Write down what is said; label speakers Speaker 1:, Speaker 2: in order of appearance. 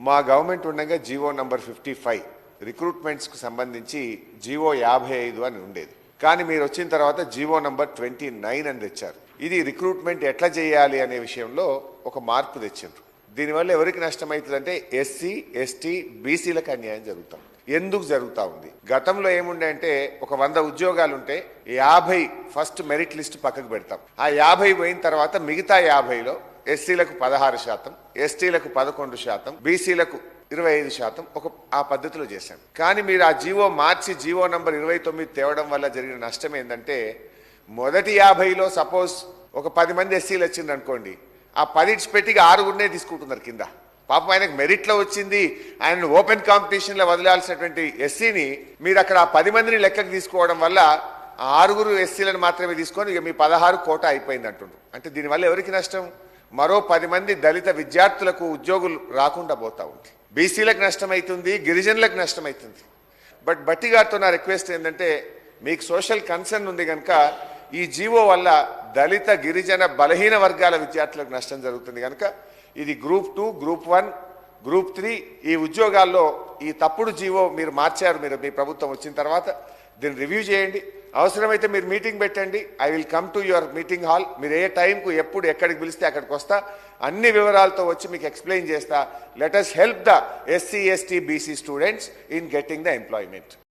Speaker 1: మా గవర్నమెంట్ ఉండగా GO number 55 రిక్రూట్మెంట్స్కు సంబంధించి జీవో 55 అని ఉండేది. కానీ మీరు వచ్చిన తర్వాత జీవో నంబర్ 29 అని తెచ్చారు. ఇది రిక్రూట్మెంట్ ఎట్లా చేయాలి అనే విషయంలో ఒక మార్పు తెచ్చారు. దీనివల్ల ఎవరికి నష్టమవుతుందంటే ఎస్సీ, ఎస్టీ, బీసీలకు అన్యాయం జరుగుతాం. ఎందుకు జరుగుతూ ఉంది? గతంలో ఏముండే అంటే ఒక 100 ఉద్యోగాలు ఉంటే 50 ఫస్ట్ మెరిట్ లిస్ట్ పక్కకు పెడతాం. ఆ 50 పోయిన తర్వాత మిగతా 50లో ఎస్సీలకు 16%, ఎస్టీలకు 11%, బీసీలకు 25% ఆ పద్ధతిలో చేశాం. కానీ మీరు ఆ జీవో మార్చి జీవో నంబర్ 29 తేవడం వల్ల జరిగిన నష్టం ఏంటంటే మొదటి 50లో సపోజ్ ఒక 10 మంది ఎస్సీలు వచ్చింది అనుకోండి, ఆ 10 పెట్టి 6 తీసుకుంటున్నారు కింద. పాపం ఆయనకు మెరిట్లో వచ్చింది, ఆయన ఓపెన్ కాంపిటీషన్లో వదిలాల్సినటువంటి ఎస్సీని మీరు అక్కడ ఆ 10 మందిని లెక్కకు తీసుకోవడం వల్ల 6 ఎస్సీలను మాత్రమే తీసుకొని ఇక మీ 16 కోట అయిపోయింది అంటుండ్రు. అంటే దీనివల్ల ఎవరికి నష్టం? మరో 10 మంది దళిత విద్యార్థులకు ఉద్యోగులు రాకుండా పోతా ఉంది. బీసీలకు నష్టమవుతుంది, గిరిజనులకు నష్టమవుతుంది. బట్ బట్టి గారితో నా రిక్వెస్ట్ ఏంటంటే మీకు సోషల్ కన్సర్న్ ఉంది కనుక ఈ జీవో వల్ల దళిత గిరిజన బలహీన వర్గాల విద్యార్థులకు నష్టం జరుగుతుంది కనుక ఇది గ్రూప్ 2, గ్రూప్ 1, గ్రూప్ 3 ఈ ఉద్యోగాల్లో ఈ తప్పుడు జీవో మీరు మార్చారు. మీ ప్రభుత్వం వచ్చిన తర్వాత దీన్ని రివ్యూ చేయండి. అవసరమైతే మీరు మీటింగ్ పెట్టండి. I will come to your meeting hall. మీరు ఏ టైంకు ఎప్పుడు ఎక్కడికి పిలిస్తే అక్కడికి వస్తా, అన్ని వివరాలతో వచ్చి మీకు ఎక్స్ప్లెయిన్ చేస్తా. Let us help the SC, ST, BC students in getting the employment.